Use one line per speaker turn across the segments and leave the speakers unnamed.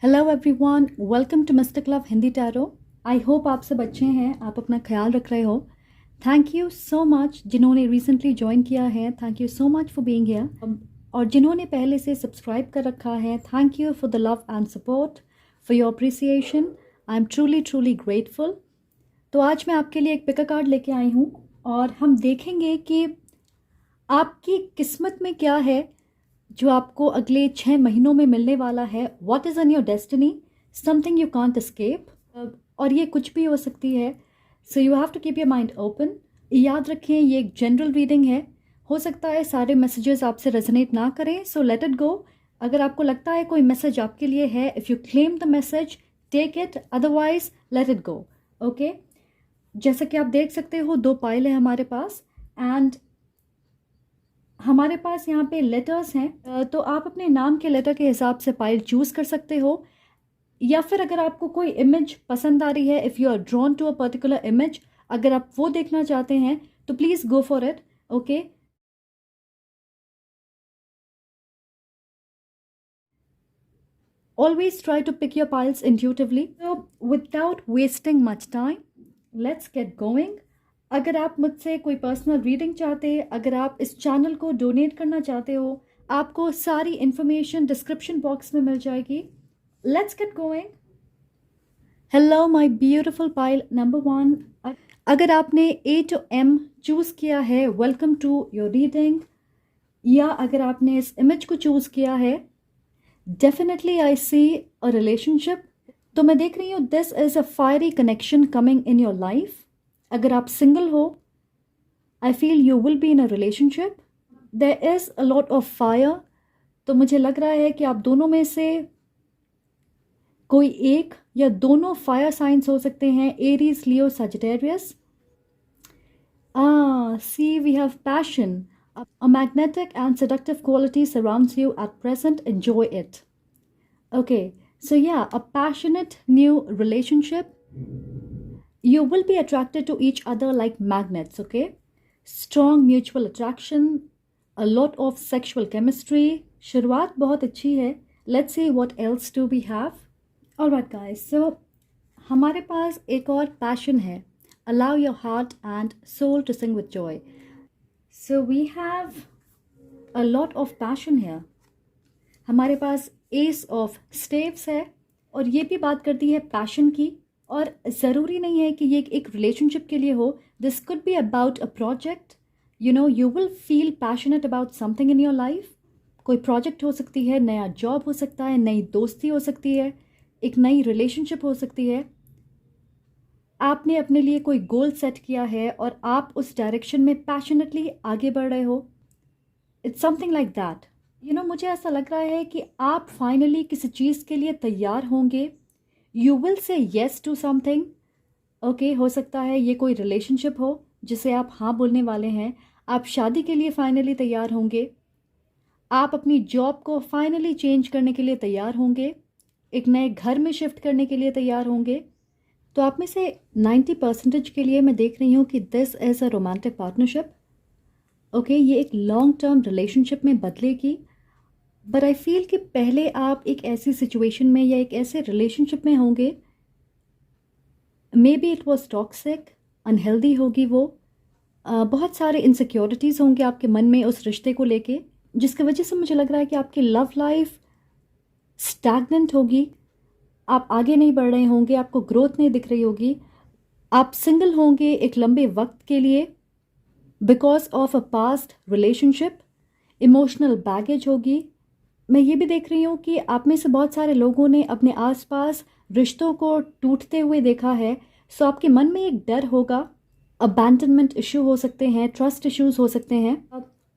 Hello everyone, welcome to mister club Hindi tarot. I hope आप सब अच्छे हैं, आप अपना ख्याल रख रहे हो। थैंक यू सो मच जिन्होंने रिसेंटली ज्वाइन किया है, thank you so much for being here. और जिन्होंने पहले से सब्सक्राइब कर रखा है, thank you for the love and support, for your appreciation. I am truly truly grateful. तो आज मैं आपके लिए एक पिकर कार्ड लेके आई हूँ और हम देखेंगे कि आपकी किस्मत में क्या है जो आपको अगले 6 महीनों में मिलने वाला है। What is in your destiny, something you can't escape. और ये कुछ भी हो सकती है, so you have to keep your mind open. याद रखें, ये एक जनरल रीडिंग है। हो सकता है सारे मैसेजेस आपसे रेजोनेट ना करें, सो लेट इट गो। अगर आपको लगता है कोई मैसेज आपके लिए है, if you claim the message, take it, otherwise let it go. Okay, जैसा कि आप देख सकते हो, 2 पाइल है हमारे पास एंड हमारे पास यहाँ पे लेटर्स हैं। तो आप अपने नाम के लेटर के हिसाब से पाइल चूज़ कर सकते हो, या फिर अगर आपको कोई इमेज पसंद आ रही है, if you are drawn to a particular image, अगर आप वो देखना चाहते हैं तो please go for it. Okay, always try to pick your piles intuitively. तो without wasting much time, let's get going. अगर आप मुझसे कोई पर्सनल रीडिंग चाहते हैं, अगर आप इस चैनल को डोनेट करना चाहते हो, आपको सारी इन्फॉर्मेशन डिस्क्रिप्शन बॉक्स में मिल जाएगी। Let's get going. Hello my beautiful pile number 1। अगर आपने ए टू एम चूज़ किया है, वेलकम टू योर रीडिंग। या अगर आपने इस इमेज को चूज़ किया है, definitely I C a relationship. तो मैं देख रही हूँ this is a fiery connection coming in your life. अगर आप सिंगल हो, I feel you will be in a relationship. There is a lot of fire. तो मुझे लग रहा है कि आप दोनों में से कोई एक या दोनों फायर साइंस हो सकते हैं, Aries, Leo, Sagittarius. See, we have passion. A magnetic and seductive quality surrounds you at present. Enjoy it. Okay, so yeah, a passionate new relationship. You will be attracted to each other like magnets, okay? Strong mutual attraction, a lot of sexual chemistry. शुरुआत बहुत अच्छी है. Let's see what else do we have. Alright guys, so हमारे पास एक और passion है. Allow your heart and soul to sing with joy. So we have a lot of passion here. हमारे पास S of staves है और ये भी बात करती है पैशन की। और ज़रूरी नहीं है कि ये एक रिलेशनशिप के लिए हो। This could be about a project. You will feel passionate about something in your life. कोई प्रोजेक्ट हो सकती है, नया जॉब हो सकता है, नई दोस्ती हो सकती है, एक नई रिलेशनशिप हो सकती है। आपने अपने लिए कोई गोल सेट किया है और आप उस डायरेक्शन में पैशनेटली आगे बढ़ रहे हो। It's something like that. मुझे ऐसा लग रहा है कि आप फाइनली किसी चीज़ के लिए तैयार होंगे। You will say yes to something. Okay, हो सकता है ये कोई रिलेशनशिप हो जिसे आप हाँ बोलने वाले हैं। आप शादी के लिए फाइनली तैयार होंगे। आप अपनी जॉब को फाइनली चेंज करने के लिए तैयार होंगे। एक नए घर में शिफ्ट करने के लिए तैयार होंगे। तो आप में से 90% के लिए मैं देख रही हूँ कि this is a romantic partnership. Okay, ये एक लॉन्ग टर्म रिलेशनशिप में बदलेगी। बट आई फील कि पहले आप एक ऐसी सिचुएशन में या एक ऐसे रिलेशनशिप में होंगे, may be it was toxic, unhealthy होगी वो। बहुत सारे इनसिक्योरिटीज़ होंगे आपके मन में उस रिश्ते को लेके, जिसकी वजह से मुझे लग रहा है कि आपकी लव लाइफ स्टैग्नेंट होगी। आप आगे नहीं बढ़ रहे होंगे, आपको ग्रोथ नहीं दिख रही होगी। आप सिंगल होंगे एक लंबे वक्त के लिए because of a past relationship. Emotional baggage होगी। मैं ये भी देख रही हूँ कि आप में से बहुत सारे लोगों ने अपने आसपास रिश्तों को टूटते हुए देखा है। सो आपके मन में एक डर होगा। अबैंडनमेंट इशू हो सकते हैं, ट्रस्ट इश्यूज हो सकते हैं।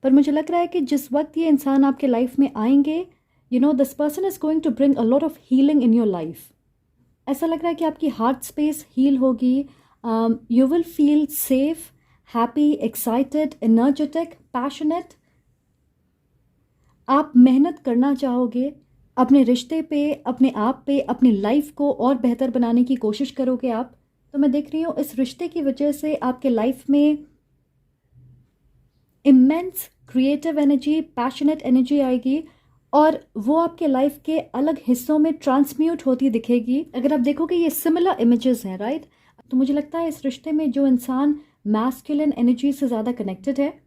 पर मुझे लग रहा है कि जिस वक्त ये इंसान आपके लाइफ में आएंगे, this person is going to bring a lot of healing in your life. ऐसा लग रहा है कि आपकी हार्ट स्पेस हील होगी। You will feel safe, happy, excited, energetic, passionate. आप मेहनत करना चाहोगे अपने रिश्ते पे, अपने आप पे, अपनी लाइफ को और बेहतर बनाने की कोशिश करोगे आप। तो मैं देख रही हूँ इस रिश्ते की वजह से आपके लाइफ में immense creative energy, passionate energy आएगी। और वो आपके लाइफ के अलग हिस्सों में ट्रांसम्यूट होती दिखेगी। अगर आप देखोगे ये सिमिलर इमेजेस हैं, राइट? तो मुझे लगता है इस रिश्ते में जो इंसान मैस्कुलिन एनर्जी से ज़्यादा कनेक्टेड है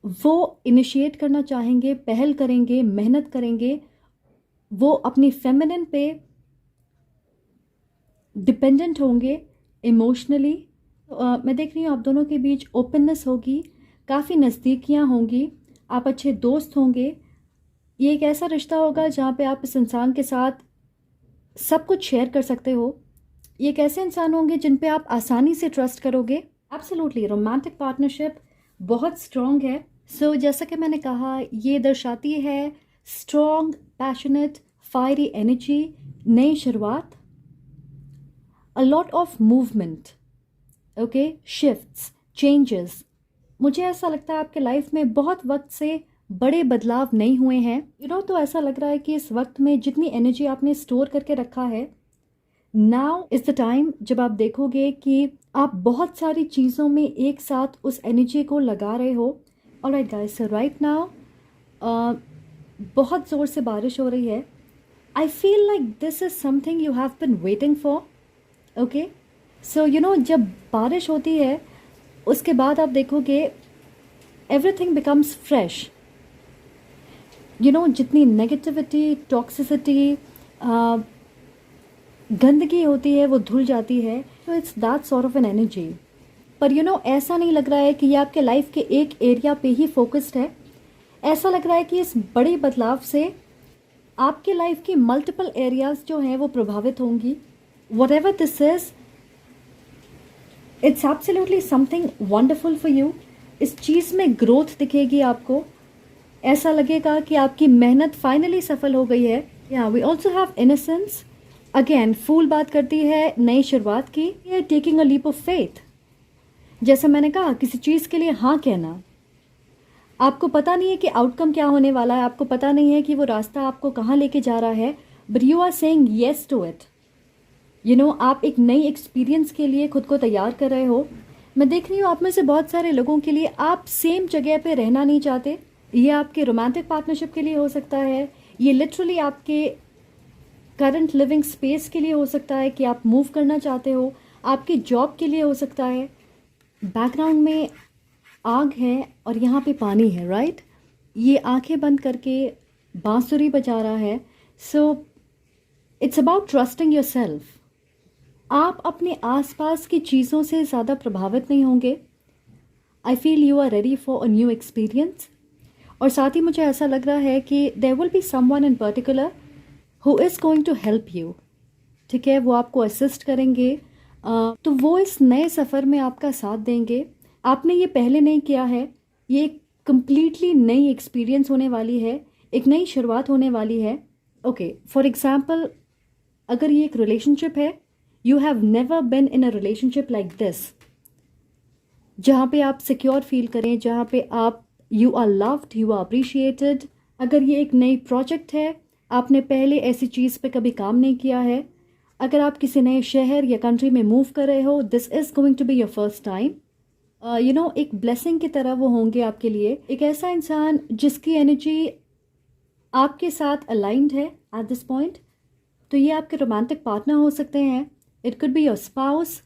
वो इनिशिएट करना चाहेंगे, पहल करेंगे, मेहनत करेंगे, वो अपनी फेमिनिन पे डिपेंडेंट होंगे इमोशनली। मैं देख रही हूँ आप दोनों के बीच ओपननेस होगी, काफ़ी नज़दीकियाँ होंगी, आप अच्छे दोस्त होंगे। ये एक ऐसा रिश्ता होगा जहाँ पे आप इस इंसान के साथ सब कुछ शेयर कर सकते हो। ये एक ऐसे इंसान होंगे जिन पे आप आसानी से ट्रस्ट करोगे। एब्सोल्युटली रोमांटिक पार्टनरशिप बहुत स्ट्रॉन्ग है। सो जैसा कि मैंने कहा, ये दर्शाती है स्ट्रॉन्ग, पैशनेट, फायरी एनर्जी, नई शुरुआत, अ lot of movement, okay, shifts, changes. मुझे ऐसा लगता है आपके लाइफ में बहुत वक्त से बड़े बदलाव नहीं हुए हैं, तो ऐसा लग रहा है कि इस वक्त में जितनी एनर्जी आपने स्टोर करके रखा है, नाउ इज़ द टाइम जब आप देखोगे कि आप बहुत सारी चीज़ों में एक साथ उस एनर्जी को लगा रहे हो। Alright guys, so right now बहुत ज़ोर से बारिश हो रही है। I feel like this is something you have been waiting for. Okay, so जब बारिश होती है उसके बाद आप देखोगे एवरीथिंग बिकम्स फ्रेश। जितनी नेगेटिविटी, टॉक्सिसिटी, गंदगी होती है वो धुल जाती है। तो it's that sort of an energy. पर ऐसा नहीं लग रहा है कि ये आपके लाइफ के एक एरिया पे ही फोकस्ड है। ऐसा लग रहा है कि इस बड़े बदलाव से आपके लाइफ की मल्टीपल एरियाज जो हैं वो प्रभावित होंगी। Whatever this is, it's absolutely something wonderful for you. इस चीज़ में ग्रोथ दिखेगी आपको, ऐसा लगेगा कि आपकी मेहनत फाइनली सफल हो गई है। या we also have innocence. Again fool बात करती है नई शुरुआत की, ये taking a leap of faith. जैसे मैंने कहा, किसी चीज़ के लिए हाँ कहना। आपको पता नहीं है कि आउटकम क्या होने वाला है, आपको पता नहीं है कि वो रास्ता आपको कहाँ लेके जा रहा है, but you are saying yes to it. आप एक नई एक्सपीरियंस के लिए खुद को तैयार कर रहे हो। मैं देख रही हूँ आप में से बहुत सारे लोगों के लिए आप सेम जगह पे रहना नहीं चाहते। ये आपके रोमांटिक पार्टनरशिप के लिए हो सकता है, ये लिटरली आपके करंट लिविंग स्पेस के लिए हो सकता है कि आप मूव करना चाहते हो, आपकी जॉब के लिए हो सकता है। बैकग्राउंड में आग है और यहाँ पे पानी है, राइट? ये आंखें बंद करके बांसुरी बजा रहा है। So it's about trusting yourself. आप अपने आसपास की चीज़ों से ज़्यादा प्रभावित नहीं होंगे। I feel you are ready for a new experience. और साथ ही मुझे ऐसा लग रहा है कि there will be someone in particular who is going to help you. ठीक है, वो आपको असिस्ट करेंगे। तो वो इस नए सफ़र में आपका साथ देंगे। आपने ये पहले नहीं किया है, ये एक कम्प्लीटली नई एक्सपीरियंस होने वाली है, एक नई शुरुआत होने वाली है। ओके, फॉर एग्जाम्पल, अगर ये एक रिलेशनशिप है, you have never been in a relationship like this, जहाँ पे आप सिक्योर फील करें, जहाँ पे आप you are loved, you are appreciated. अगर ये एक नई प्रोजेक्ट है, आपने पहले ऐसी चीज़ पे कभी काम नहीं किया है, अगर आप किसी नए शहर या कंट्री में मूव कर रहे हो, this is going to be your first time. एक ब्लेसिंग की तरह वो होंगे आपके लिए। एक ऐसा इंसान जिसकी एनर्जी आपके साथ अलाइंड है एट दिस पॉइंट। तो ये आपके रोमांटिक पार्टनर हो सकते हैं, it could be your spouse,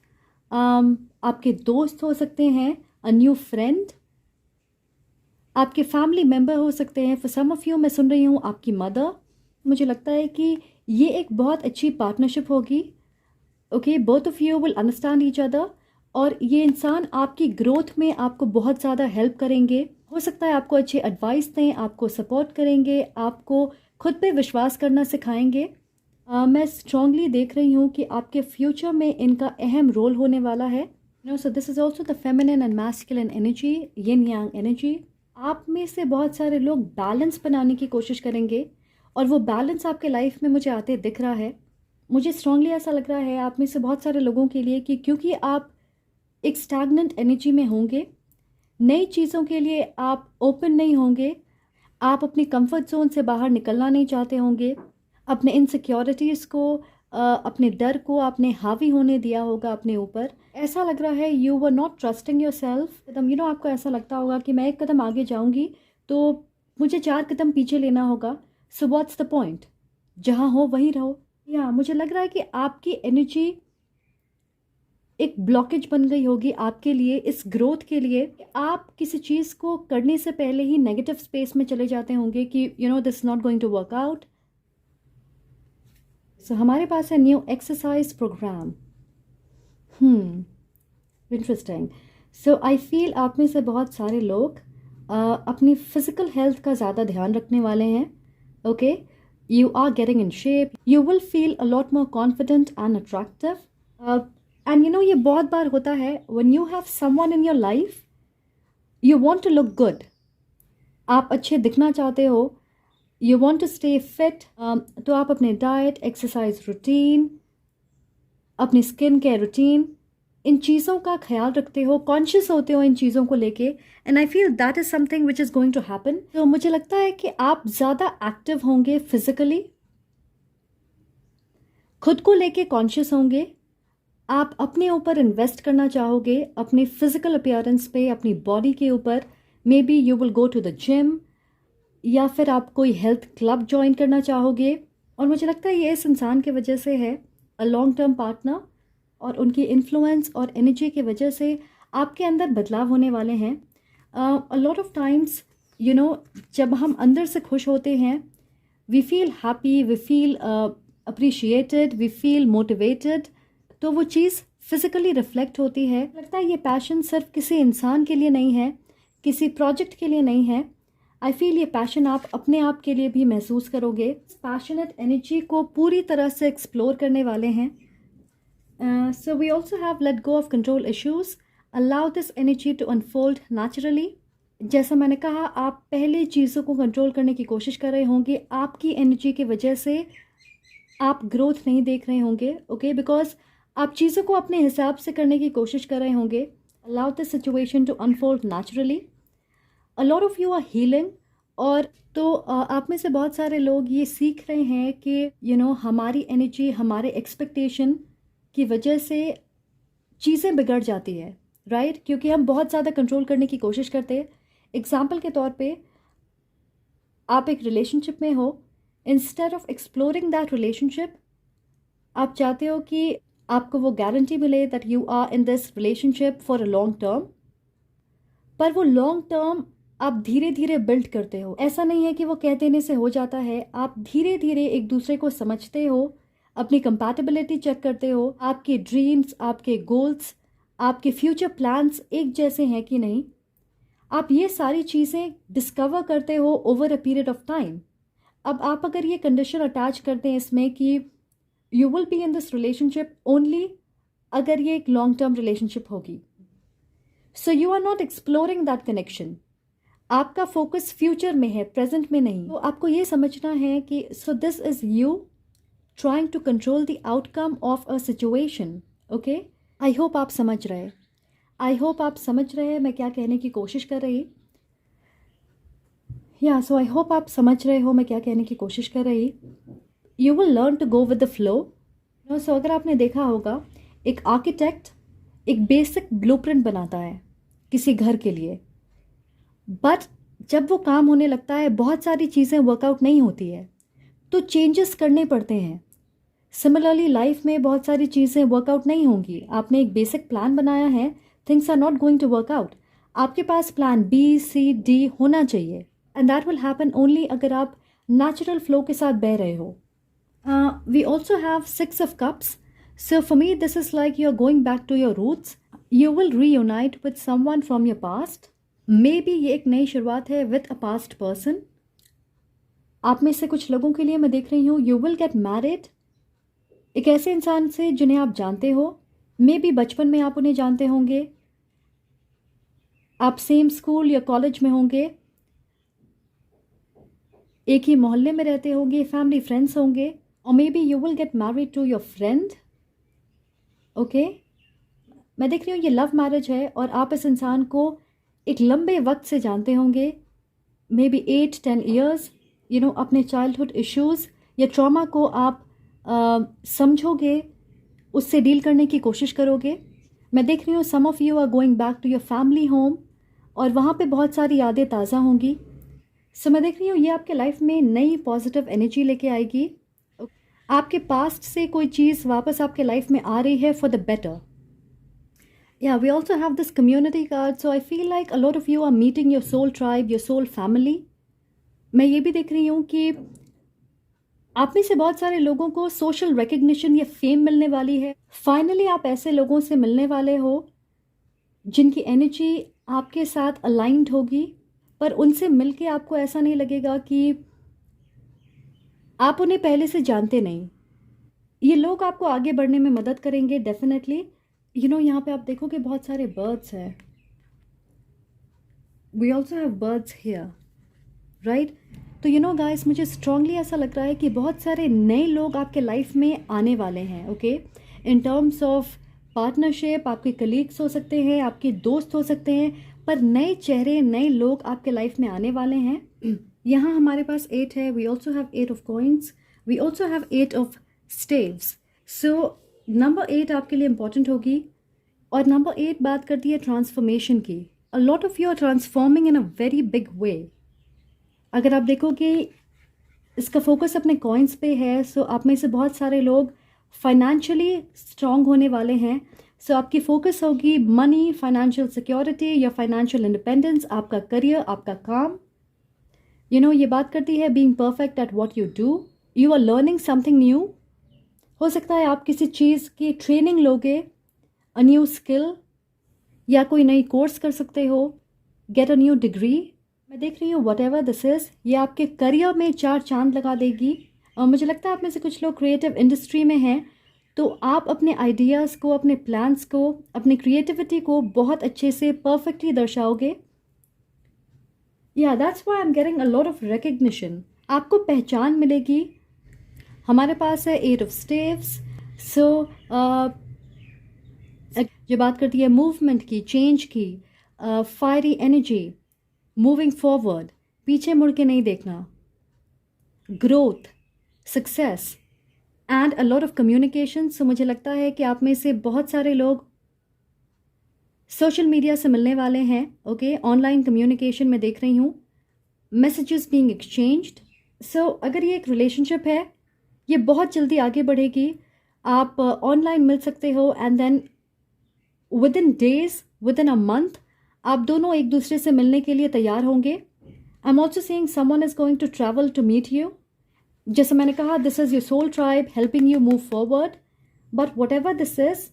आपके दोस्त हो सकते हैं, अ न्यू फ्रेंड, आपके फैमिली मेम्बर हो सकते हैं। फॉर सम ऑफ यू मैं सुन रही हूँ आपकी मदर। मुझे लगता है कि ये एक बहुत अच्छी पार्टनरशिप होगी। Okay, both of you will understand each other और ये इंसान आपकी ग्रोथ में आपको बहुत ज़्यादा हेल्प करेंगे। हो सकता है आपको अच्छे एडवाइस दें, आपको सपोर्ट करेंगे, आपको खुद पे विश्वास करना सिखाएंगे। मैं स्ट्रांगली देख रही हूँ कि आपके फ्यूचर में इनका अहम रोल होने वाला है। सो this is also the feminine and masculine energy, yin Yang energy. आप में से बहुत सारे लोग बैलेंस बनाने की कोशिश करेंगे और वो बैलेंस आपके लाइफ में मुझे आते दिख रहा है। मुझे स्ट्रांगली ऐसा लग रहा है आप में से बहुत सारे लोगों के लिए कि क्योंकि आप एक स्टैग्नेंट एनर्जी में होंगे, नई चीज़ों के लिए आप ओपन नहीं होंगे, आप अपनी कंफर्ट जोन से बाहर निकलना नहीं चाहते होंगे, अपने इनसिक्योरिटीज़ को, अपने डर को आपने हावी होने दिया होगा अपने ऊपर। ऐसा लग रहा है you were not trusting your self. आपको ऐसा लगता होगा कि मैं एक कदम आगे जाऊंगी तो मुझे 4 कदम पीछे लेना होगा, सो व्हाट्स द पॉइंट, जहाँ हो वहीं रहो। या मुझे लग रहा है कि आपकी एनर्जी एक ब्लॉकेज बन गई होगी आपके लिए, इस ग्रोथ के लिए। आप किसी चीज़ को करने से पहले ही नेगेटिव स्पेस में चले जाते होंगे कि this not going to work out. So हमारे पास है new exercise program. Interesting. So I feel आप में से बहुत सारे लोग अपनी फिजिकल हेल्थ का ज़्यादा ध्यान रखने वाले हैं। Okay, you are getting in shape, you will feel a lot more confident and attractive. And ये बहुत बार होता है when you have someone in your life, you want to look good, आप अच्छे दिखना चाहते हो, you want to stay fit. तो आप अपने डाइट, एक्सरसाइज रूटीन, अपनी स्किन केयर रूटीन, इन चीज़ों का ख्याल रखते हो, कॉन्शियस होते हो इन चीज़ों को लेके। And I feel that is something which is going to happen. तो मुझे लगता है कि आप ज़्यादा एक्टिव होंगे फिजिकली, खुद को लेके कॉन्शियस होंगे, आप अपने ऊपर इन्वेस्ट करना चाहोगे, अपनी फिजिकल अपीयरेंस पे, अपनी बॉडी के ऊपर। Maybe you will go to the gym, या फिर आप कोई हेल्थ क्लब ज्वाइन करना चाहोगे। और मुझे लगता है ये इस इंसान की वजह से है, अ लॉन्ग टर्म पार्टनर, और उनकी इन्फ्लुएंस और एनर्जी की वजह से आपके अंदर बदलाव होने वाले हैं। अ लॉट ऑफ टाइम्स जब हम अंदर से खुश होते हैं, we feel happy, we feel appreciated, we feel motivated, तो वो चीज़ फिजिकली रिफ्लेक्ट होती है। लगता है ये पैशन सिर्फ किसी इंसान के लिए नहीं है, किसी प्रोजेक्ट के लिए नहीं है। आई फील ये पैशन आप अपने आप के लिए भी महसूस करोगे। पैशनेट एनर्जी को पूरी तरह से एक्सप्लोर करने वाले हैं। So we also have let go of control issues, allow this energy to unfold naturally. जैसा मैंने कहा, आप पहले चीज़ों को कंट्रोल करने की कोशिश कर रहे होंगे, आपकी एनर्जी की वजह से आप ग्रोथ नहीं देख रहे होंगे। ओके, बिकॉज आप चीज़ों को अपने हिसाब से करने की कोशिश कर रहे होंगे। Allow the situation to unfold naturally. A lot of you are healing. और तो आप में से बहुत सारे लोग ये सीख रहे हैं कि हमारी एनर्जी, हमारे एक्सपेक्टेशन की वजह से चीज़ें बिगड़ जाती है, राइट? क्योंकि हम बहुत ज़्यादा कंट्रोल करने की कोशिश करते हैं। एग्जाम्पल के तौर पे, आप एक रिलेशनशिप में हो, instead of exploring that relationship, आप चाहते हो कि आपको वो गारंटी मिले that you are in this relationship for a long term. पर वो लॉन्ग टर्म आप धीरे धीरे बिल्ड करते हो। ऐसा नहीं है कि वो कह देने से हो जाता है, आप धीरे धीरे एक दूसरे को समझते हो, अपनी कंपैटिबिलिटी चेक करते हो, आपके ड्रीम्स, आपके गोल्स, आपके फ्यूचर प्लान्स एक जैसे हैं कि नहीं। आप ये सारी चीज़ें डिस्कवर करते हो over a period of time. अब आप अगर ये कंडीशन अटैच करते हैं इसमें कि you will be in this relationship only अगर ये एक लॉन्ग टर्म रिलेशनशिप होगी, so you are not exploring that connection. आपका फोकस फ्यूचर में है, प्रेजेंट में नहीं। तो आपको ये समझना है कि so this is you trying to control the outcome of a situation. Okay, I hope आप समझ रहे, आई होप आप समझ रहे हैं मैं क्या कहने की कोशिश कर रही। या सो आई होप आप समझ रहे हो मैं क्या कहने की कोशिश कर रही। You will learn to go with the flow. So अगर आपने देखा होगा, एक आर्किटेक्ट एक बेसिक ब्लूप्रिंट बनाता है किसी घर के लिए, बट जब वो काम होने लगता है, बहुत सारी चीज़ें वर्कआउट नहीं होती है, तो चेंजेस करने पड़ते हैं। सिमिलरली लाइफ में बहुत सारी चीज़ें वर्कआउट नहीं होंगी। आपने एक बेसिक प्लान बनाया है, things are not going to work out. आपके पास प्लान बी, सी, डी होना चाहिए, and that will happen only अगर आप नेचुरल फ्लो के साथ बह रहे हो। We also have 6 of cups. So for me, this is like you're going back to your roots. You will reunite with someone from your past. Maybe ये एक नई शुरुआत है with a past person. आप में से कुछ लोगों के लिए मैं देख रही हूँ, you will get married. एक ऐसे इंसान से जिन्हें आप जानते हो, Maybe बचपन में आप उन्हें जानते होंगे, आप सेम स्कूल या कॉलेज में होंगे, एक ही मोहल्ले में रहते होंगे, फैमिली फ्रेंड्स होंगे, और maybe you will get married to your friend. Okay, मैं देख रही हूँ ये लव मैरिज है और आप इस इंसान को एक लंबे वक्त से जानते होंगे, मे बी 8-10 ईयर्स। अपने चाइल्डहुड इश्यूज़ या ट्रॉमा को आप समझोगे, उससे डील करने की कोशिश करोगे। मैं देख रही हूँ some of you are going back to your family home, और वहाँ पे बहुत सारी यादें ताज़ा होंगी। सो मैं देख रही हूँ ये आपके लाइफ में नई पॉजिटिव एनर्जी लेके आएगी। आपके पास्ट से कोई चीज़ वापस आपके लाइफ में आ रही है for the better. Yeah, we also have this community card, so I feel like a lot of you are meeting your soul tribe, your soul family. मैं ये भी देख रही हूँ कि आप में से बहुत सारे लोगों को सोशल रिकग्निशन या फेम मिलने वाली है। फाइनली आप ऐसे लोगों से मिलने वाले हो जिनकी एनर्जी आपके साथ अलाइंड होगी, पर उनसे मिलके आपको ऐसा नहीं लगेगा कि आप उन्हें पहले से जानते नहीं। ये लोग आपको आगे बढ़ने में मदद करेंगे डेफिनेटली। यहाँ पे आप देखोगे बहुत सारे बर्ड्स हैं। We also have birds here, right? तो गाइस, मुझे स्ट्रांगली ऐसा लग रहा है कि बहुत सारे नए लोग आपके लाइफ में आने वाले हैं। Okay, in terms of partnership, आपके कलीग्स हो सकते हैं, आपके दोस्त हो सकते हैं, पर नए चेहरे, नए लोग आपके लाइफ में आने वाले हैं। यहाँ हमारे पास 8 है। We also have 8 of coins, we also have 8 of staves. So number 8 आपके लिए इंपॉर्टेंट होगी। और नंबर 8 बात करती है ट्रांसफॉर्मेशन की। A lot of you are transforming in a very big way. अगर आप देखोगे इसका फोकस अपने कॉइन्स पे है, सो आप में से बहुत सारे लोग फाइनेंशियली स्ट्रांग होने वाले हैं। सो आपकी फोकस होगी मनी, फाइनेंशियल सिक्योरिटी या फाइनेंशियल इंडिपेंडेंस, आपका करियर, आपका काम। ये बात करती है being perfect at what you do. You are learning something new. हो सकता है आप किसी चीज़ की ट्रेनिंग लोगे, अ न्यू स्किल, या कोई नई कोर्स कर सकते हो, गेट अ न्यू डिग्री। मैं देख रही हूँ वट एवर दिस इज़, ये आपके करियर में 4 चांद लगा देगी। और मुझे लगता है आप में से कुछ लोग क्रिएटिव इंडस्ट्री में हैं, तो आप अपने आइडियाज़ को, अपने प्लान्स को, अपनी क्रिएटिविटी को बहुत अच्छे से परफेक्टली दर्शाओगे। या that's why I am getting a lot of recognition. आपको पहचान मिलेगी। हमारे पास है 8 ऑफ स्टेव्स। सो जो बात करती है मूवमेंट की, चेंज की, फायरी एनर्जी, मूविंग फॉरवर्ड, पीछे मुड़ के नहीं देखना, growth, success and a lot of communication. So मुझे लगता है कि आप में से बहुत सारे लोग सोशल मीडिया से मिलने वाले हैं। ओके, ऑनलाइन कम्युनिकेशन में देख रही हूँ, मैसेजेस बीइंग एक्सचेंज्ड। सो अगर ये एक रिलेशनशिप है, ये बहुत जल्दी आगे बढ़ेगी। आप ऑनलाइन मिल सकते हो and then within days, within a month, आप दोनों एक दूसरे से मिलने के लिए तैयार होंगे। I am also seeing someone is going to travel to meet you. जैसे मैंने कहा, this is your soul tribe helping you move forward, but whatever this is,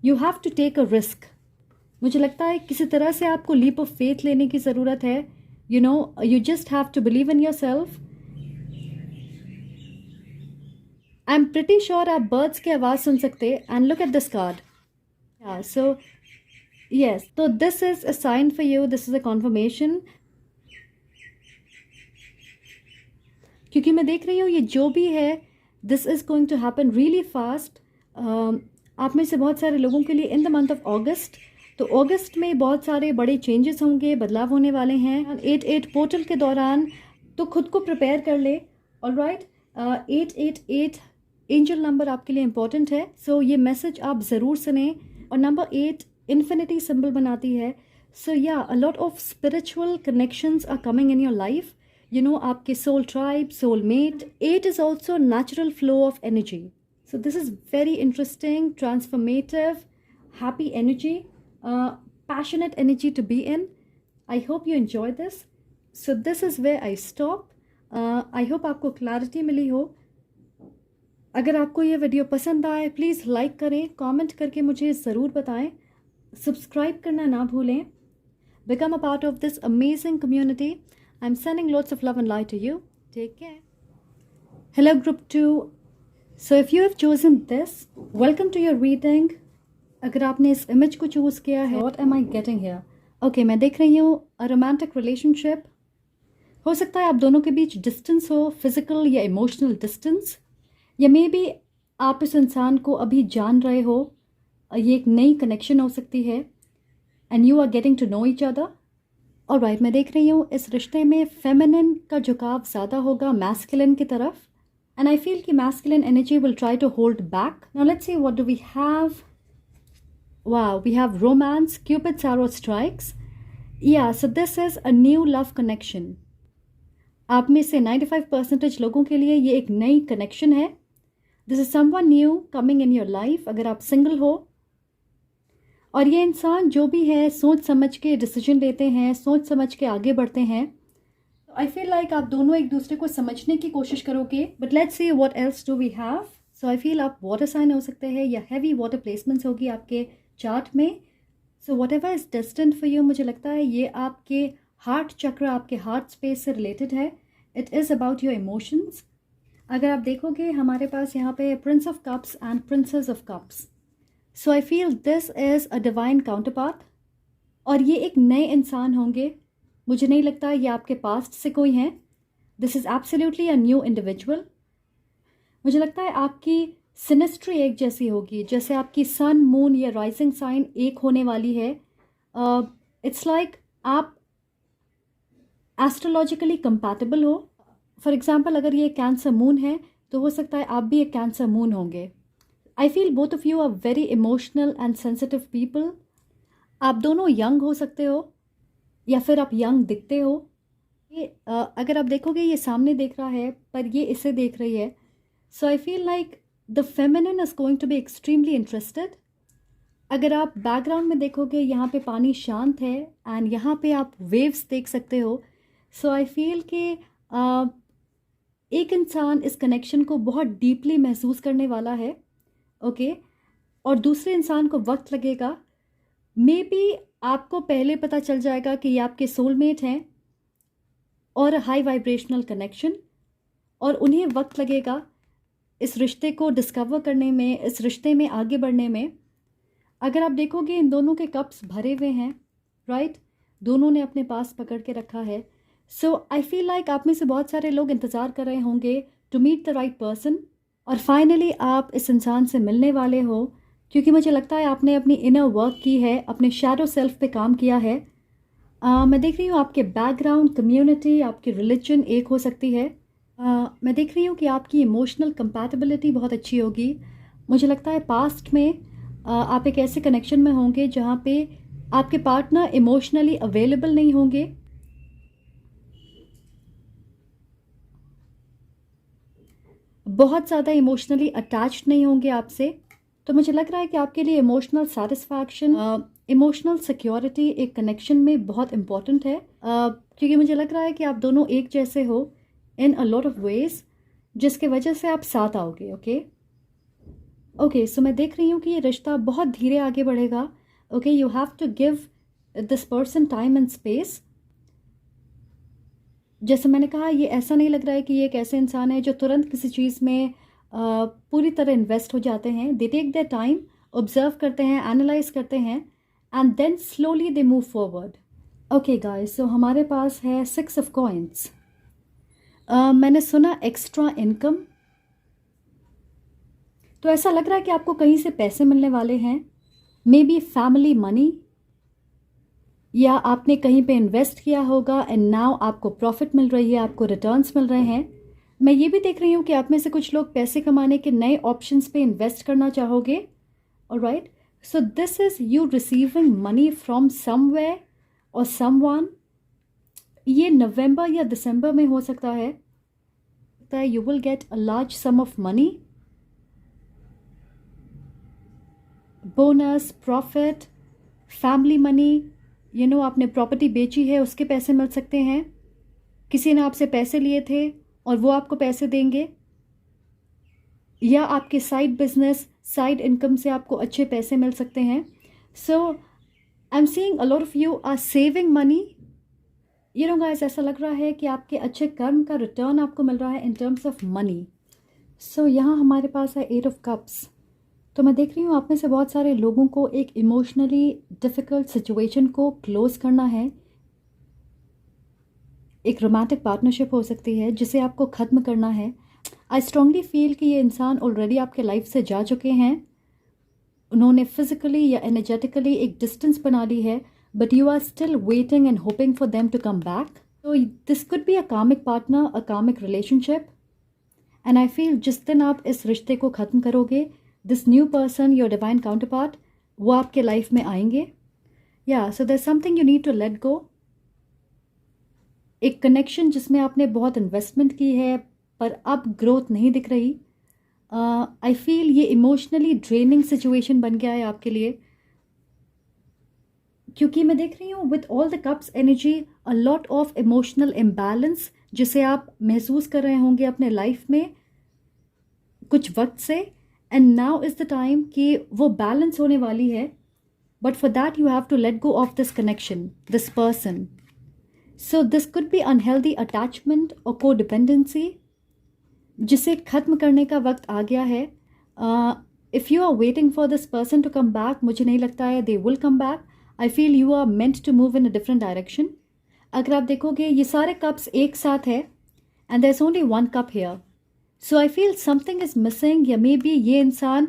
you have to take a risk. मुझे लगता है किसी तरह से आपको लीप ऑफ फेथ लेने की ज़रूरत है। You just have to believe in yourself. I am pretty sure आप बर्ड्स की आवाज़ सुन सकते। And look at this card. So yes, तो this is a sign for you, this is a confirmation. क्योंकि मैं देख रही हूँ ये जो भी है, this is going to happen really fast. आप में से बहुत सारे लोगों के लिए in the month of August, तो अगस्त में बहुत सारे बड़े चेंजेस होंगे, बदलाव होने वाले हैं 8-8 पोर्टल के दौरान। तो खुद को प्रिपेयर कर ले। ऑलराइट, 888 एंजल नंबर आपके लिए इंपॉर्टेंट है। सो ये मैसेज आप ज़रूर सुने। और नंबर 8 इन्फिनिटी सिंबल बनाती है। So yeah, a lot of spiritual connections are coming in your life. आपके soul tribe, soul mate. 8 is also natural flow of energy. So this is very interesting, transformative, happy energy, passionate energy to be in. I hope you enjoy this. So this is where I stop. I hope आपको clarity मिली हो। अगर आपको ये video पसंद आए, please like करें, comment करके मुझे ज़रूर बताएं, सब्सक्राइब करना ना भूलें। Become a part of this amazing community. I'm sending lots of love and light to you. Take care. Hello group 2. So if you have chosen this, welcome to your reading. अगर आपने इस image को choose किया है, what am I getting here? Okay, मैं देख रही हूँ a romantic relationship. हो सकता है आप दोनों के बीच डिस्टेंस हो, फिजिकल या इमोशनल डिस्टेंस, या मे बी आप इस इंसान को अभी जान रहे हो। ये एक नई कनेक्शन हो सकती है and you are getting to know each other. Alright, मैं देख रही हूँ इस रिश्ते में फेमिनिन का झुकाव ज़्यादा होगा मैस्कुलिन की तरफ, एंड आई फील कि masculine energy will try to hold back. Now let's see what do we have. Wow, we have romance, Cupid's arrow strikes. Yeah, so this is a new love connection. आप में से 95% लोगों के लिए ये एक नई कनेक्शन है। This is someone new coming in your life अगर आप सिंगल हो। और ये इंसान जो भी है सोच समझ के डिसीजन लेते हैं, सोच समझ के आगे बढ़ते हैं। आई फील लाइक आप दोनों एक दूसरे को समझने की कोशिश करोगे। But let's see what else do we have. So I feel आप वाटर साइन हो सकते हैं या हैवी वाटर प्लेसमेंट्स होगी आपके चार्ट में। So what ever is destined for you, मुझे लगता है ये आपके हार्ट चक्र, आपके हार्ट स्पेस से रिलेटेड है। It is about your emotions. अगर आप देखोगे हमारे पास यहाँ पे Prince of cups and princess of cups. So I feel this is a divine counterpart और ये एक नए इंसान होंगे। मुझे नहीं लगता ये आपके पास्ट से कोई हैं। This is absolutely a new individual. मुझे लगता है आपकी सिनेस्ट्री एक जैसी होगी, जैसे आपकी सन, मून या राइजिंग साइन एक होने वाली है। इट्स लाइक आप एस्ट्रोलॉजिकली कंपैटिबल हो। फॉर एग्जांपल अगर ये कैंसर मून है तो हो सकता है आप भी एक कैंसर मून होंगे। I feel both of you are very emotional and sensitive people. आप दोनों यंग हो सकते हो या फिर आप यंग दिखते हो। ये अगर आप देखोगे ये सामने देख रहा है पर ये इसे देख रही है। So I feel like the feminine is going to be extremely interested. अगर आप बैकग्राउंड में देखोगे यहाँ पे पानी शांत है एंड यहाँ पे आप वेव्स देख सकते हो। सो आई फील कि एक इंसान इस कनेक्शन को बहुत डीपली महसूस करने वाला है, ओके और दूसरे इंसान को वक्त लगेगा। मे बी आपको पहले पता चल जाएगा कि ये आपके सोलमेट हैं और हाई वाइब्रेशनल कनेक्शन, और उन्हें वक्त लगेगा इस रिश्ते को डिस्कवर करने में, इस रिश्ते में आगे बढ़ने में। अगर आप देखोगे इन दोनों के कप्स भरे हुए हैं, राइट, दोनों ने अपने पास पकड़ के रखा है। सो आई फील लाइक आप में से बहुत सारे लोग इंतज़ार कर रहे होंगे to meet the right person और फाइनली आप इस इंसान से मिलने वाले हो, क्योंकि मुझे लगता है आपने अपनी इनर वर्क की है, अपने शैडो सेल्फ पे काम किया है। मैं देख रही हूँ आपके बैकग्राउंड, कम्युनिटी, आपकी रिलीजन एक हो सकती है। मैं देख रही हूँ कि आपकी इमोशनल कंपैटिबिलिटी बहुत अच्छी होगी। मुझे लगता है पास्ट में आप एक ऐसे कनेक्शन में होंगे जहाँ पे आपके पार्टनर इमोशनली अवेलेबल नहीं होंगे। बहुत ज़्यादा इमोशनली अटैच्ड नहीं होंगे आपसे। तो मुझे लग रहा है कि आपके लिए इमोशनल सेटिस्फैक्शन, इमोशनल सिक्योरिटी एक कनेक्शन में बहुत इम्पॉर्टेंट है, क्योंकि मुझे लग रहा है कि आप दोनों एक जैसे हो इन अ लॉट ऑफ वेज, जिसके वजह से आप साथ आओगे। ओके सो मैं देख रही हूँ कि ये रिश्ता बहुत धीरे आगे बढ़ेगा। Okay, you have to give this person time and space. जैसे मैंने कहा, ये ऐसा नहीं लग रहा है कि ये एक ऐसे इंसान है जो तुरंत किसी चीज़ में पूरी तरह इन्वेस्ट हो जाते हैं। They take their time, observe करते हैं, एनालाइज करते हैं and then slowly they move forward. Okay guys, so हमारे पास है 6 ऑफ कॉइंस। मैंने सुना एक्स्ट्रा इनकम, तो ऐसा लग रहा है कि आपको कहीं से पैसे मिलने वाले हैं, मे बी फैमिली मनी, या आपने कहीं पे इन्वेस्ट किया होगा एंड नाउ आपको प्रॉफिट मिल रही है, आपको रिटर्न्स मिल रहे हैं। मैं ये भी देख रही हूँ कि आप में से कुछ लोग पैसे कमाने के नए ऑप्शंस पे इन्वेस्ट करना चाहोगे। Alright, so this is you receiving money from somewhere और समवन। ये नवंबर या दिसंबर में हो सकता है। You will get a large some of money, bonus, profit, family money. आपने प्रॉपर्टी बेची है, उसके पैसे मिल सकते हैं। किसी ने आपसे पैसे लिए थे और वो आपको पैसे देंगे, या आपके साइड बिजनेस, साइड इनकम से आपको अच्छे पैसे मिल सकते हैं। So I am seeing a lot of you are saving money. Guys, ऐसा लग रहा है कि आपके अच्छे कर्म का रिटर्न आपको मिल रहा है इन टर्म्स ऑफ मनी। सो यहाँ हमारे पास है 8 ऑफ कप्स। तो मैं देख रही हूँ आप में से बहुत सारे लोगों को एक इमोशनली डिफ़िकल्ट सिचुएशन को क्लोज करना है। एक रोमांटिक पार्टनरशिप हो सकती है जिसे आपको ख़त्म करना है। आई स्ट्रांगली फील कि ये इंसान ऑलरेडी आपके लाइफ से जा चुके हैं। उन्होंने फिजिकली या एनर्जेटिकली एक डिस्टेंस बना ली है, but you are still waiting and hoping for them to come back. तो this could be a karmic partner, a karmic relationship. And I feel जिस दिन आप इस रिश्ते को ख़त्म करोगे, this new person, your divine counterpart, वो आपके लाइफ में आएंगे। Yeah so there something you need to let go. एक कनेक्शन जिसमें आपने बहुत इन्वेस्टमेंट की है पर अब ग्रोथ नहीं दिख रही। आई फील ये इमोशनली ड्रेनिंग सिचुएशन बन गया है आपके लिए, क्योंकि मैं देख रही हूँ with all the cups energy a lot of emotional imbalance जिसे आप महसूस कर रहे होंगे अपने लाइफ में कुछ वक्त से। And now is the time कि वो बैलेंस होने वाली है, but for that you have to let go of this connection, this person. So this could be unhealthy attachment और को डिपेंडेंसी जिसे ख़त्म करने का वक्त आ गया है। If you are waiting for this person to come back, मुझे नहीं लगता है they will come back. I feel you are meant to move in a different direction. अगर आप देखोगे ये सारे कप्स एक साथ है and there is only one cup here, so I feel something is missing, या मे बी ये इंसान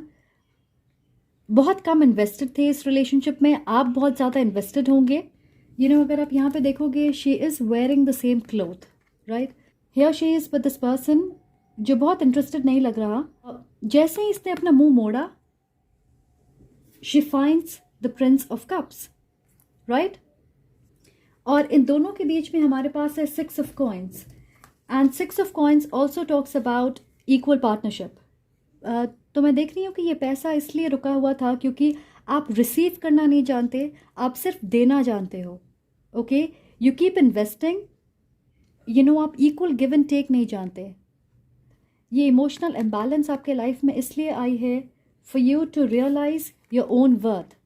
बहुत कम इन्वेस्टेड थे इस रिलेशनशिप में, आप बहुत ज़्यादा इन्वेस्टेड होंगे। अगर आप यहाँ पे देखोगे she is wearing the same cloth, right? Here she is with this person जो बहुत इंटरेस्टेड नहीं लग रहा। जैसे ही इसने अपना मुंह मोड़ा, she finds the Prince of cups, right? और इन दोनों के बीच में हमारे पास है 6 of coins, and 6 of coins also talks about equal partnership. तो मैं देख रही हूँ कि ये पैसा इसलिए रुका हुआ था क्योंकि आप रिसीव करना नहीं जानते, आप सिर्फ देना जानते हो। ओके, यू कीप इन्वेस्टिंग, आप इक्वल गिव एंड टेक नहीं जानते। ये इमोशनल इम्बैलेंस आपके लाइफ में इसलिए आई है for you to realise your own worth.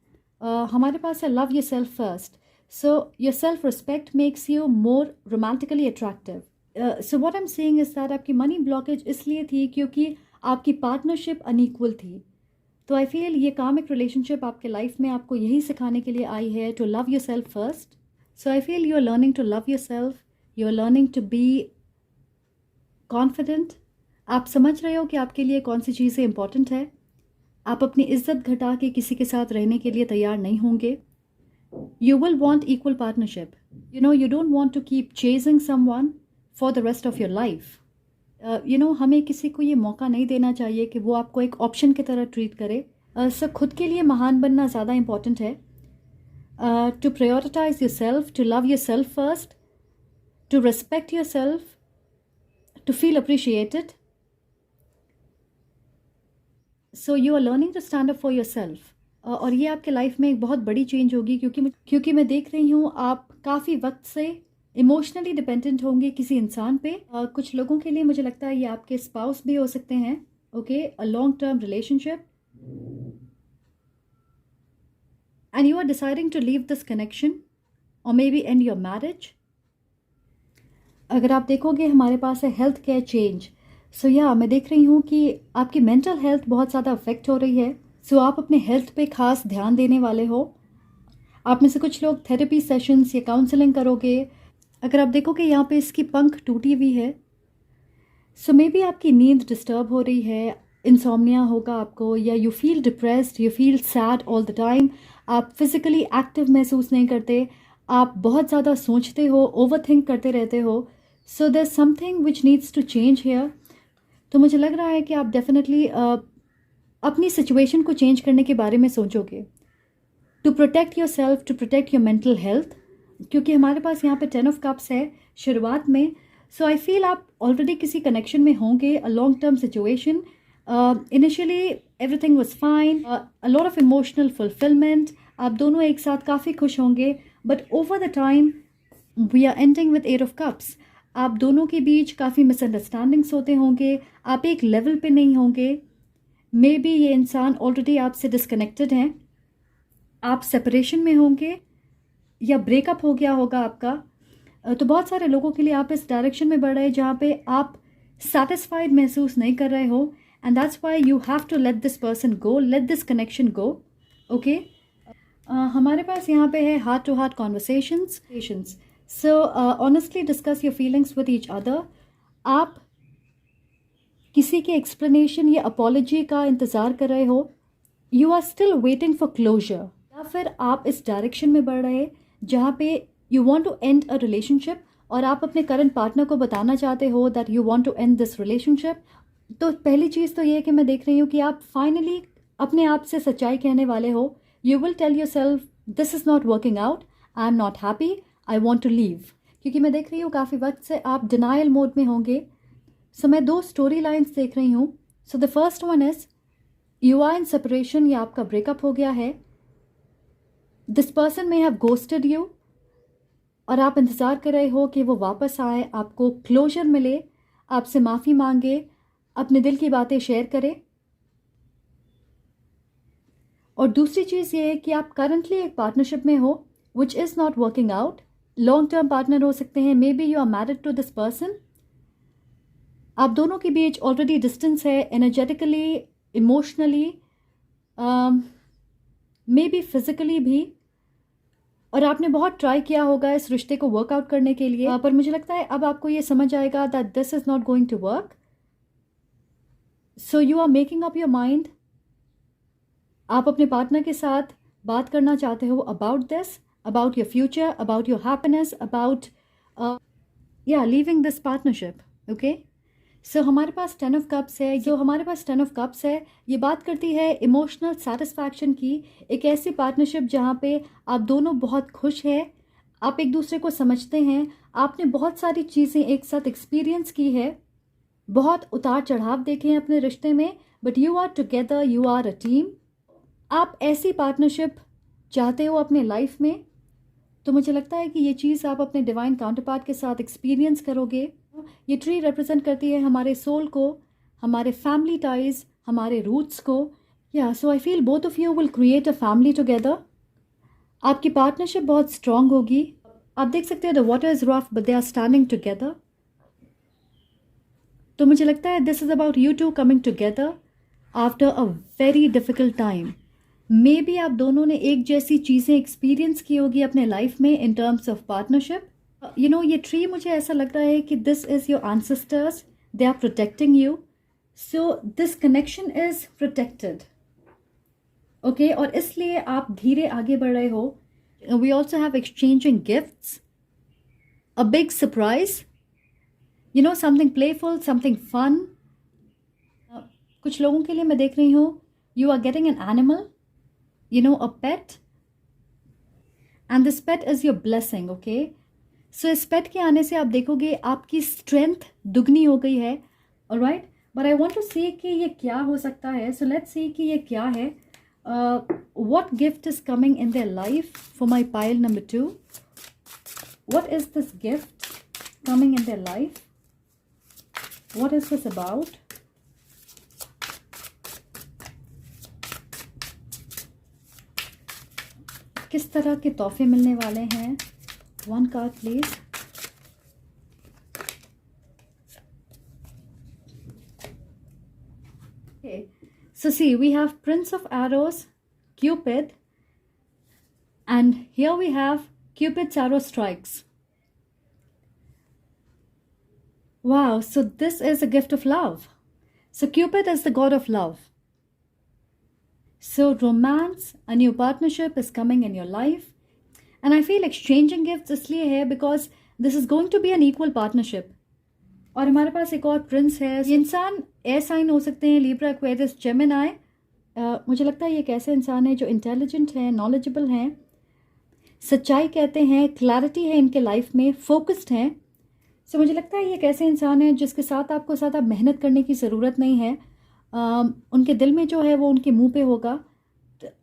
हमारे पास है love yourself first, so yourself respect makes you more romantically attractive. So what I am saying is that आपकी मनी ब्लॉकेज इसलिए थी क्योंकि आपकी पार्टनरशिप अनइक्वल थी। तो आई फील ये कामिक रिलेशनशिप आपके लाइफ में आपको यही सिखाने के लिए आई है to love yourself first. So I feel you are learning to love yourself, you are learning to be confident. आप समझ रहे हो कि आपके लिए कौन सी चीज़ें इंपॉर्टेंट है। आप अपनी इज्जत घटा के किसी के साथ रहने के लिए तैयार नहीं होंगे। You will want equal partnership, you don't want to keep chasing someone for the rest of your life. हमें किसी को ये मौका नहीं देना चाहिए कि वो आपको एक ऑप्शन की तरह ट्रीट करे। सो खुद के लिए महान बनना ज़्यादा इंपॉर्टेंट है। To prioritise yourself, to love yourself first, to respect yourself, to feel appreciated. So you are learning to stand up for yourself. और ये आपके लाइफ में एक बहुत बड़ी चेंज होगी क्योंकि मैं देख रही हूँ आप काफ़ी वक्त से इमोशनली डिपेंडेंट होंगे किसी इंसान पे। कुछ लोगों के लिए मुझे लगता है ये आपके स्पाउस भी हो सकते हैं। Okay, a long term relationship, and you are deciding to leave this connection और maybe end your marriage. अगर आप देखोगे हमारे पास है हेल्थ केयर चेंज। सो मैं देख रही हूँ कि आपकी मेंटल हेल्थ बहुत ज़्यादा अफेक्ट हो रही है। सो आप अपने हेल्थ पे खास ध्यान देने वाले हो। आप में से कुछ लोग थेरेपी सेशंस या काउंसलिंग करोगे। अगर आप देखोगे यहाँ पे इसकी पंख टूटी हुई है, सो मे बी आपकी नींद डिस्टर्ब हो रही है, इंसोम्निया होगा आपको, या you feel depressed, you feel sad all the time. आप फिजिकली एक्टिव महसूस नहीं करते, आप बहुत ज़्यादा सोचते हो, ओवर थिंक करते रहते हो। So there something which needs to change here. तो मुझे लग रहा है कि आप डेफिनेटली अपनी सिचुएशन को चेंज करने के बारे में सोचोगे, to protect yourself, to protect your mental health. क्योंकि हमारे पास यहाँ पे 10 ऑफ कप्स है शुरुआत में। सो आई फील आप ऑलरेडी किसी कनेक्शन में होंगे, a long term situation. Initially everything was fine, a lot of emotional fulfilment, आप दोनों एक साथ काफ़ी खुश होंगे। But over the time we are ending with 8 of cups. आप दोनों के बीच काफ़ी मिसअंडरस्टैंडिंग्स होते होंगे, आप एक लेवल पे नहीं होंगे। मे बी ये इंसान ऑलरेडी आपसे डिस्कनेक्टेड हैं, आप सेपरेशन में होंगे या ब्रेकअप हो गया होगा आपका। तो बहुत सारे लोगों के लिए आप इस डायरेक्शन में बढ़ रहे हैं जहाँ पे आप सेटिस्फाइड महसूस नहीं कर रहे हो, and that's why you have to let this person go, let this connection go. Okay, हमारे पास यहाँ पे है heart to heart conversations. So honestly discuss your feelings with each other. आप किसी के एक्सप्लेनेशन या अपॉलॉजी का इंतज़ार कर रहे हो, you are still waiting for closure, या फिर आप इस डायरेक्शन में बढ़ रहे जहाँ पे you want to end a relationship और आप अपने करंट पार्टनर को बताना चाहते हो that you want to end this relationship. तो पहली चीज़ तो ये है कि मैं देख रही हूँ कि आप फाइनली अपने आप से सच्चाई कहने वाले हो। You will tell yourself this is not working out, I am not happy, I want to leave. क्योंकि मैं देख रही हूँ काफ़ी वक्त से आप डिनायल मोड में होंगे. सो मैं 2 स्टोरी लाइन्स देख रही हूँ. So the first one is you are in separation या आपका ब्रेकअप हो गया है. This person may have ghosted you और आप इंतज़ार कर रहे हो कि वो वापस आए, आपको क्लोजर मिले, आपसे माफ़ी मांगे, अपने दिल की बातें शेयर करे. और दूसरी चीज़ ये है कि आप करंटली एक पार्टनरशिप में हो which is not working out. Long term partner हो सकते हैं, maybe you are married to this person. आप दोनों के बीच ऑलरेडी डिस्टेंस है, energetically, emotionally, maybe physically भी. और आपने बहुत ट्राई किया होगा इस रिश्ते को वर्कआउट करने के लिए, पर मुझे लगता है अब आपको ये समझ आएगा that this is not going to work. So you are making up your mind. आप अपने पार्टनर के साथ बात करना चाहते हो about this, about your future, about your happiness, about leaving this partnership. Okay, so हमारे पास 10 ऑफ कप्स है. जो हमारे पास 10 ऑफ कप्स है ये बात करती है इमोशनल सेटिस्फैक्शन की. एक ऐसी पार्टनरशिप जहाँ पे आप दोनों बहुत खुश हैं, आप एक दूसरे को समझते हैं, आपने बहुत सारी चीज़ें एक साथ एक्सपीरियंस की है, बहुत उतार चढ़ाव देखे हैं अपने रिश्ते में, but you are together, you are a team. आप ऐसी पार्टनरशिप चाहते हो अपने लाइफ में, तो मुझे लगता है कि ये चीज़ आप अपने डिवाइन काउंटरपार्ट के साथ एक्सपीरियंस करोगे. ये ट्री रिप्रेजेंट करती है हमारे सोल को, हमारे फैमिली टाइज, हमारे रूट्स को. So I feel both of you will create a family together. आपकी पार्टनरशिप बहुत स्ट्रांग होगी. आप देख सकते हो the water is rough but they are standing together. तो मुझे लगता है this is about you two coming together after a very difficult time. Maybe आप दोनों ने एक जैसी चीज़ें एक्सपीरियंस की होगी अपने लाइफ में इन टर्म्स ऑफ पार्टनरशिप. ये ट्री मुझे ऐसा लग रहा है कि this is your ancestors, they are protecting you. So this connection is protected. Okay, और इसलिए आप धीरे आगे बढ़ रहे हो. We also have exchanging gifts, a big surprise, something playful, something fun. कुछ लोगों के लिए मैं देख रही हूँ you are getting an animal, a pet, and this pet is your blessing. Okay, so इस pet के आने से आप देखोगे आपकी strength दुगनी हो गई है. alright, but I want to see कि ये क्या हो सकता है. so let's see कि ये क्या है. What gift is coming in their life for my pile number 2? What is this gift coming in their life? What is this about? किस तरह के तोहफे मिलने वाले हैं? One card please. Okay, so see, we have Prince of Arrows, Cupid, and here we have Cupid's arrow strikes. Wow, so this is a gift of love. So Cupid is the god of love. So romance, a new partnership is coming in your life. And I feel exchanging gifts इसलिए है because this is going to be an equal partnership. और हमारे पास एक और Prince है. ये इंसान air sign हो सकते हैं, लिब्रा, एक्वेरियस, जेमिनी. मुझे लगता है ये एक ऐसे इंसान है जो इंटेलिजेंट हैं, नॉलेजेबल हैं, सच्चाई कहते हैं, क्लैरिटी है इनके लाइफ में, फोकस्ड हैं. सो मुझे लगता है ये एक ऐसे इंसान है जिसके साथ आपको ज़्यादा मेहनत करने की ज़रूरत नहीं है. उनके दिल में जो है वो उनके मुंह पे होगा.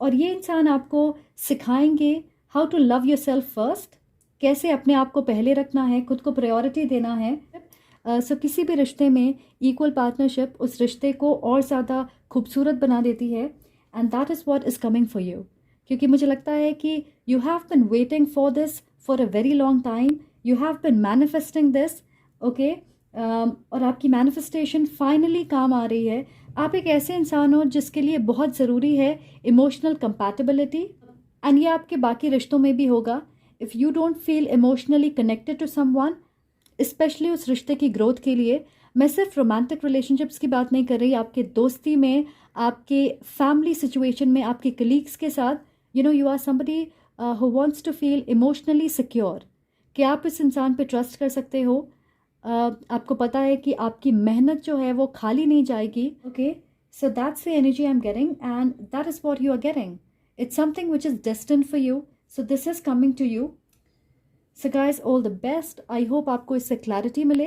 और ये इंसान आपको सिखाएंगे how to love yourself first, कैसे अपने आप को पहले रखना है, खुद को प्रायोरिटी देना है. सो किसी भी रिश्ते में इक्वल पार्टनरशिप उस रिश्ते को और ज़्यादा खूबसूरत बना देती है. And that is what is coming for you. क्योंकि मुझे लगता है कि you have been waiting for this for a very long time. You have bin manifesting this. Okay, और आपकी मैनिफेस्टेशन फाइनली काम आ रही है. आप एक ऐसे इंसान हो जिसके लिए बहुत ज़रूरी है इमोशनल कंपैटिबिलिटी. एंड ये आपके बाकी रिश्तों में भी होगा. If you don't feel emotionally connected to someone, specially उस रिश्ते की ग्रोथ के लिए. मैं सिर्फ रोमांटिक रिलेशनशिप्स की बात नहीं कर रही, आपके दोस्ती में, आपके फैमिली सिचुएशन में, आपके कलीग्स के साथ. You are somebody who wants to feel emotionally secure कि आप इस इंसान पे ट्रस्ट कर सकते हो. आपको पता है कि आपकी मेहनत जो है वो खाली नहीं जाएगी. Okay, so that's the energy I am getting and that is what you are getting. It's something which is destined for you. So this is coming to you. So guys, all the best. I hope आपको इससे clarity मिले।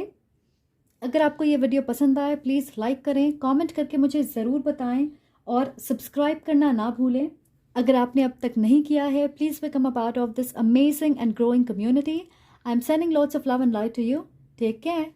अगर आपको ये video पसंद आए please like करें, comment करके मुझे ज़रूर बताएं और सब्सक्राइब करना ना भूलें। अगर आपने अब तक नहीं किया है, please become a part of this amazing and growing community. I am sending lots of love and light to you. Take care.